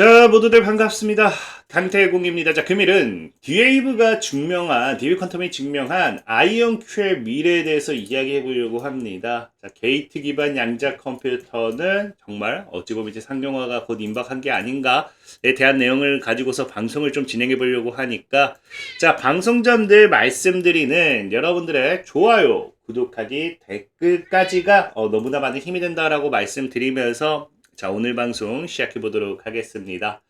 자, 모두들 반갑습니다. 강태공입니다. 자, 금일은 디웨이브가 증명한, 디웨이브 퀀텀이 증명한 아이언Q의 미래에 대해서 이야기해 보려고 합니다. 자, 게이트 기반 양자 컴퓨터는 정말 어찌 보면 이제 상용화가 곧 임박한 게 아닌가에 대한 내용을 가지고서 방송을 좀 진행해 보려고 하니까, 자, 방송 전 늘 말씀드리는 여러분들의 좋아요, 구독하기, 댓글까지가 너무나 많은 힘이 된다라고 말씀드리면서 자, 오늘 방송 시작해 보도록 하겠습니다.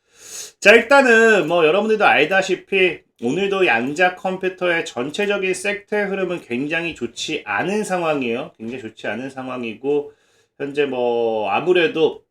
자, 일단은 여러분들도 알다시피 오늘도 양자 컴퓨터의 전체적인 섹터의 흐름은 굉장히 좋지 않은 상황이에요. 굉장히 좋지 않은 상황이고, 현재 아무래도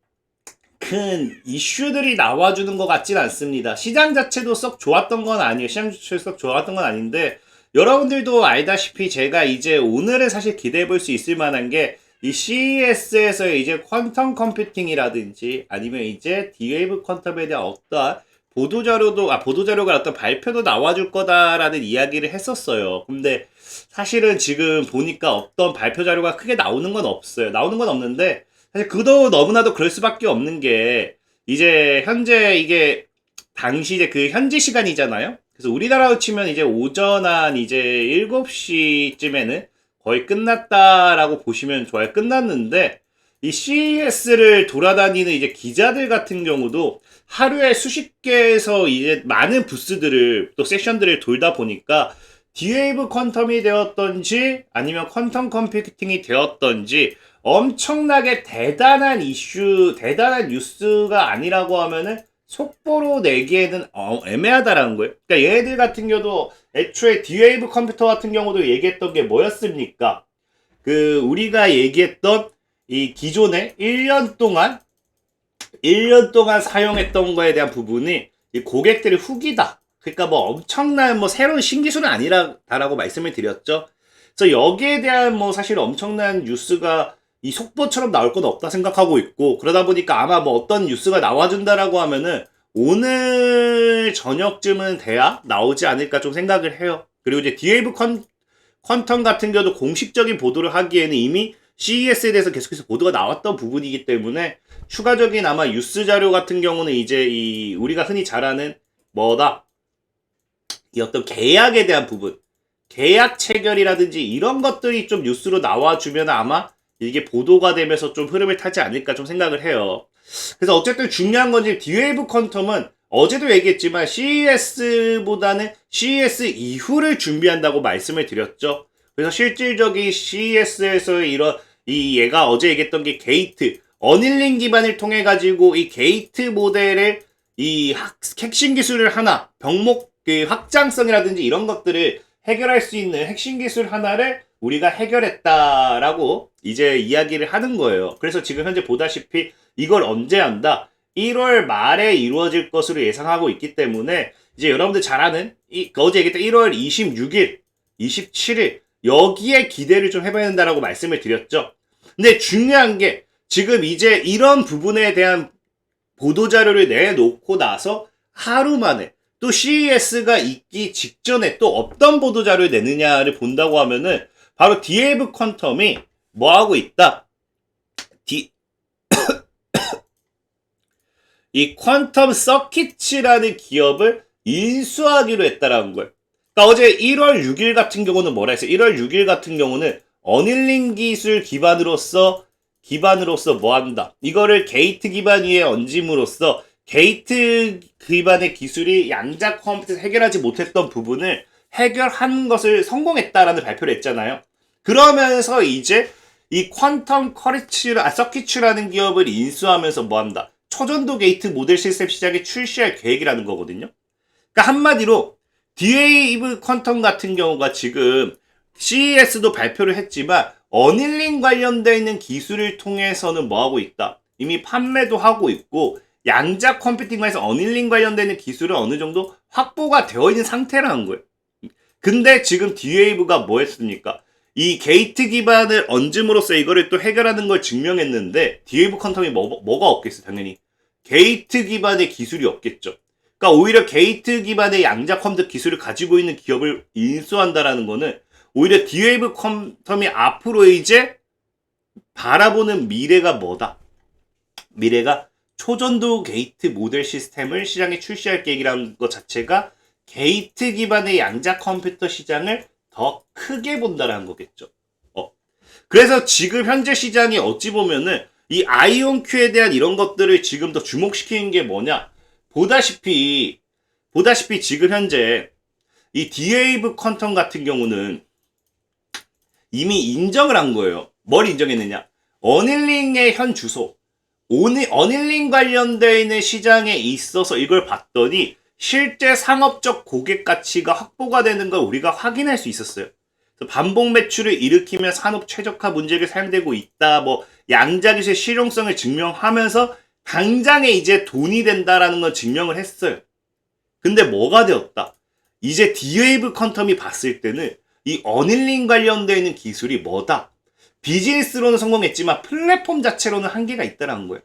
큰 이슈들이 나와주는 것 같진 않습니다. 시장 자체도 썩 좋았던 건 아니에요. 시장 자체도 썩 좋았던 건 아닌데, 여러분들도 알다시피 제가 이제 오늘은 사실 기대해 볼 수 있을 만한 게 이 CES에서 이제 퀀텀 컴퓨팅이라든지 아니면 이제 디웨이브 퀀텀에 대한 어떠한 보도자료가 어떤 발표도 나와줄 거다라는 이야기를 했었어요. 근데 사실은 지금 보니까 어떤 발표 자료가 크게 나오는 건 없어요. 나오는 건 없는데 사실 그도 너무나도 그럴 수밖에 없는 게 이제 현재 이게 당시 이제 그 현지 시간이잖아요. 그래서 우리나라로 치면 이제 오전 한 이제 7시쯤에는 거의 끝났다라고 보시면 좋아요. 끝났는데 이 CES를 돌아다니는 이제 기자들 같은 경우도 하루에 수십 개에서 이제 많은 부스들을 또 세션들을 돌다 보니까 디웨이브 퀀텀이 되었던지 아니면 퀀텀 컴퓨팅이 되었던지 엄청나게 대단한 이슈, 대단한 뉴스가 아니라고 하면은 속보로 내기에는 애매하다라는 거예요. 그러니까 얘네들 같은 경우도 애초에 디웨이브 컴퓨터 같은 경우도 얘기했던 게 뭐였습니까? 우리가 얘기했던 이 기존에 1년 동안 사용했던 거에 대한 부분이 이 고객들의 후기다. 그러니까 엄청난 새로운 신기술은 아니라고 말씀을 드렸죠. 그래서 여기에 대한 사실 엄청난 뉴스가 이 속보처럼 나올 건 없다 생각하고 있고, 그러다 보니까 아마 어떤 뉴스가 나와준다라고 하면은 오늘 저녁쯤은 돼야 나오지 않을까 좀 생각을 해요. 그리고 이제 디웨이브 퀀텀 같은 경우도 공식적인 보도를 하기에는 이미 CES에 대해서 계속해서 보도가 나왔던 부분이기 때문에 추가적인 아마 뉴스 자료 같은 경우는 이제 우리가 흔히 잘 아는 이 어떤 계약에 대한 부분, 계약 체결이라든지 이런 것들이 좀 뉴스로 나와주면 아마 이게 보도가 되면서 좀 흐름을 타지 않을까 좀 생각을 해요. 그래서 어쨌든 중요한 건 지금 디웨이브 คว텀은 어제도 얘기했지만 CES보다는 CES 이후를 준비한다고 말씀을 드렸죠. 그래서 실질적인 CES에서 얘가 어제 얘기했던 게 게이트, 어닐링 기반을 통해 가지고 이 게이트 모델의 핵심 기술을 하나, 병목 확장성이라든지 이런 것들을 해결할 수 있는 핵심 기술 하나를 우리가 해결했다라고 이제 이야기를 하는 거예요. 그래서 지금 현재 보다시피 이걸 언제 한다? 1월 말에 이루어질 것으로 예상하고 있기 때문에 이제 여러분들 잘 아는 어제 얘기했던 1월 26일, 27일 여기에 기대를 좀 해봐야 된다라고 말씀을 드렸죠. 근데 중요한 게 지금 이제 이런 부분에 대한 보도자료를 내놓고 나서 하루 만에 또 CES가 있기 직전에 또 어떤 보도자료를 내느냐를 본다고 하면은 바로 디웨이브 퀀텀이 뭐하고 있다? 이 퀀텀 서킷이라는 기업을 인수하기로 했다라는 거예요. 그러니까 어제 1월 6일 같은 경우는 뭐라 했어요? 1월 6일 같은 경우는 어닐링 기술 기반으로서 뭐 한다? 이거를 게이트 기반 위에 얹음으로써 게이트 기반의 기술이 양자 컴퓨터에서 해결하지 못했던 부분을 해결한 것을 성공했다라는 발표를 했잖아요. 그러면서 이제 이 퀀텀 서킷이라는 기업을 인수하면서 뭐 한다? 초전도 게이트 모델 시스템 시장에 출시할 계획이라는 거거든요. 그러니까 한마디로 디웨이브 퀀텀 같은 경우가 지금 CES도 발표를 했지만 어닐링 관련되어 있는 기술을 통해서는 뭐 하고 있다? 이미 판매도 하고 있고 양자 컴퓨팅에서 어닐링 관련되는 기술은 어느 정도 확보가 되어 있는 상태라는 거예요. 근데 지금 디웨이브가 뭐 했습니까? 이 게이트 기반을 얹음으로써 이거를 또 해결하는 걸 증명했는데 디웨이브 퀀텀이 뭐가 없겠어? 당연히 게이트 기반의 기술이 없겠죠. 그러니까 오히려 게이트 기반의 양자 컴퓨터 기술을 가지고 있는 기업을 인수한다라는 거는 오히려 디웨이브 퀀텀이 앞으로 이제 바라보는 미래가 뭐다? 미래가 초전도 게이트 모델 시스템을 시장에 출시할 계획이라는 것 자체가 게이트 기반의 양자 컴퓨터 시장을 더 크게 본다라는 거겠죠. 그래서 지금 현재 시장이 어찌 보면은 이 아이온큐에 대한 이런 것들을 지금 더 주목시키는 게 뭐냐? 보다시피 지금 현재 이 D-Wave 퀀텀 같은 경우는 이미 인정을 한 거예요. 뭘 인정했느냐? 어닐링의 현 주소, 어닐링 관련되어 있는 시장에 있어서 이걸 봤더니 실제 상업적 고객 가치가 확보가 되는 걸 우리가 확인할 수 있었어요. 반복 매출을 일으키며 산업 최적화 문제가 사용되고 있다. 뭐 양자기술의 실용성을 증명하면서 당장에 이제 돈이 된다라는 걸 증명을 했어요. 근데 뭐가 되었다? 이제 D-Wave 퀀텀이 봤을 때는 이 어닐링 관련되어 있는 기술이 뭐다? 비즈니스로는 성공했지만 플랫폼 자체로는 한계가 있다는 거예요.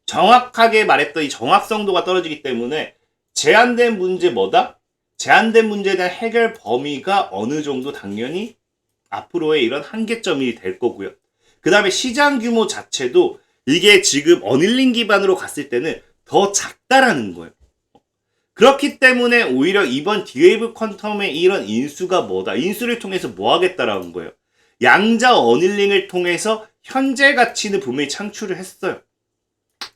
정확하게 말했던 이 정확성도가 떨어지기 때문에 제한된 문제 뭐다? 제한된 문제에 대한 해결 범위가 어느 정도 당연히 앞으로의 이런 한계점이 될 거고요. 그 다음에 시장 규모 자체도 이게 지금 어닐링 기반으로 갔을 때는 더 작다라는 거예요. 그렇기 때문에 오히려 이번 D-Wave 퀀텀의 이런 인수가 뭐다? 인수를 통해서 뭐 하겠다라는 거예요. 양자 어닐링을 통해서 현재 가치는 분명히 창출을 했어요.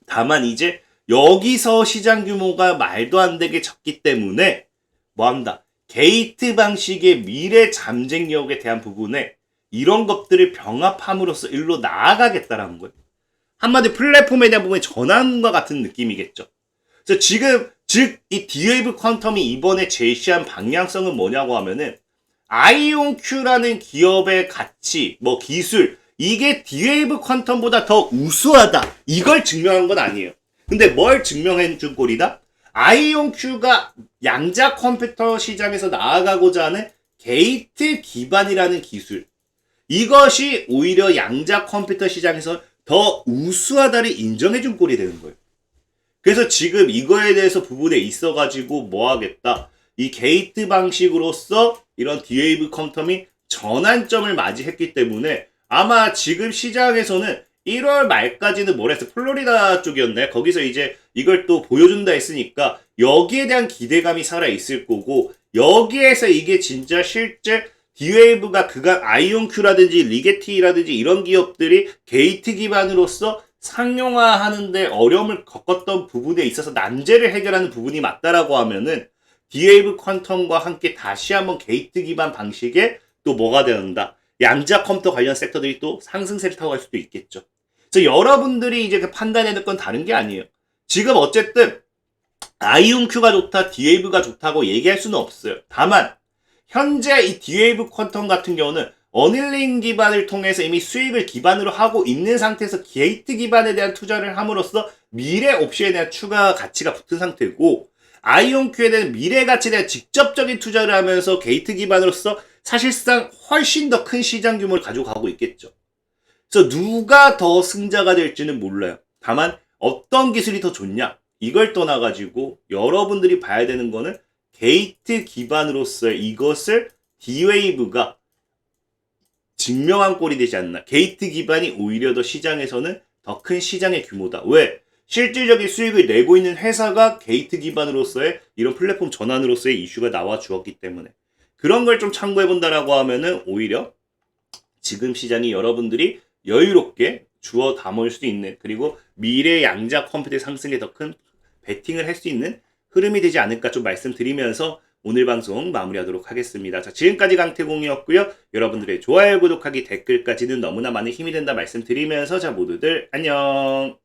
다만 이제 여기서 시장 규모가 말도 안 되게 적기 때문에 뭐 한다? 게이트 방식의 미래 잠재력에 대한 부분에 이런 것들을 병합함으로써 일로 나아가겠다라는 거예요. 한마디 플랫폼에 대한 부분의 전환과 같은 느낌이겠죠. 그래서 지금 즉 이 D-Wave 퀀텀이 이번에 제시한 방향성은 뭐냐고 하면은 아이온큐라는 기업의 가치, 뭐 기술 이게 D-Wave 퀀텀보다 더 우수하다. 이걸 증명한 건 아니에요. 근데 뭘 증명해 준 꼴이다? 아이온큐가 양자 컴퓨터 시장에서 나아가고자 하는 게이트 기반이라는 기술. 이것이 오히려 양자 컴퓨터 시장에서 더 우수하다를 인정해 준 꼴이 되는 거예요. 그래서 지금 이거에 대해서 부분에 있어가지고 뭐 하겠다. 이 게이트 방식으로서 이런 D-Wave 퀀텀이 전환점을 맞이했기 때문에 아마 지금 시장에서는 1월 말까지는 뭐랬어? 플로리다 쪽이었네. 거기서 이제 이걸 또 보여준다 했으니까 여기에 대한 기대감이 살아있을 거고 여기에서 이게 진짜 실제 D-Wave가 그간 아이온큐라든지 리게티라든지 이런 기업들이 게이트 기반으로서 상용화하는데 어려움을 겪었던 부분에 있어서 난제를 해결하는 부분이 맞다라고 하면은 D-Wave 퀀텀과 함께 다시 한번 게이트 기반 방식의 또 뭐가 되는다. 양자 컴퓨터 관련 섹터들이 또 상승세를 타고 갈 수도 있겠죠. 그래서 여러분들이 이제 그 판단해야 될 건 다른 게 아니에요. 지금 어쨌든 아이온큐가 좋다, D-Wave가 좋다고 얘기할 수는 없어요. 다만 현재 이 D-Wave 퀀텀 같은 경우는 어닐링 기반을 통해서 이미 수익을 기반으로 하고 있는 상태에서 게이트 기반에 대한 투자를 함으로써 미래 옵션에 대한 추가 가치가 붙은 상태고 아이온큐에 대한 미래 가치에 대한 직접적인 투자를 하면서 게이트 기반으로서 사실상 훨씬 더 큰 시장 규모를 가지고 가고 있겠죠. 그래서 누가 더 승자가 될지는 몰라요. 다만 어떤 기술이 더 좋냐 이걸 떠나가지고 여러분들이 봐야 되는 거는 게이트 기반으로서의 이것을 D-Wave가 증명한 꼴이 되지 않나. 게이트 기반이 오히려 더 시장에서는 더 큰 시장의 규모다. 왜? 실질적인 수익을 내고 있는 회사가 게이트 기반으로서의 이런 플랫폼 전환으로서의 이슈가 나와 주었기 때문에 그런 걸 좀 참고해 본다라고 하면은 오히려 지금 시장이 여러분들이 여유롭게 주워 담을 수 있는 그리고 미래 양자 컴퓨터 상승에 더 큰 베팅을 할 수 있는 흐름이 되지 않을까 좀 말씀드리면서 오늘 방송 마무리하도록 하겠습니다. 자, 지금까지 강태공이었고요. 여러분들의 좋아요, 구독하기, 댓글까지는 너무나 많은 힘이 된다 말씀드리면서 자 모두들 안녕.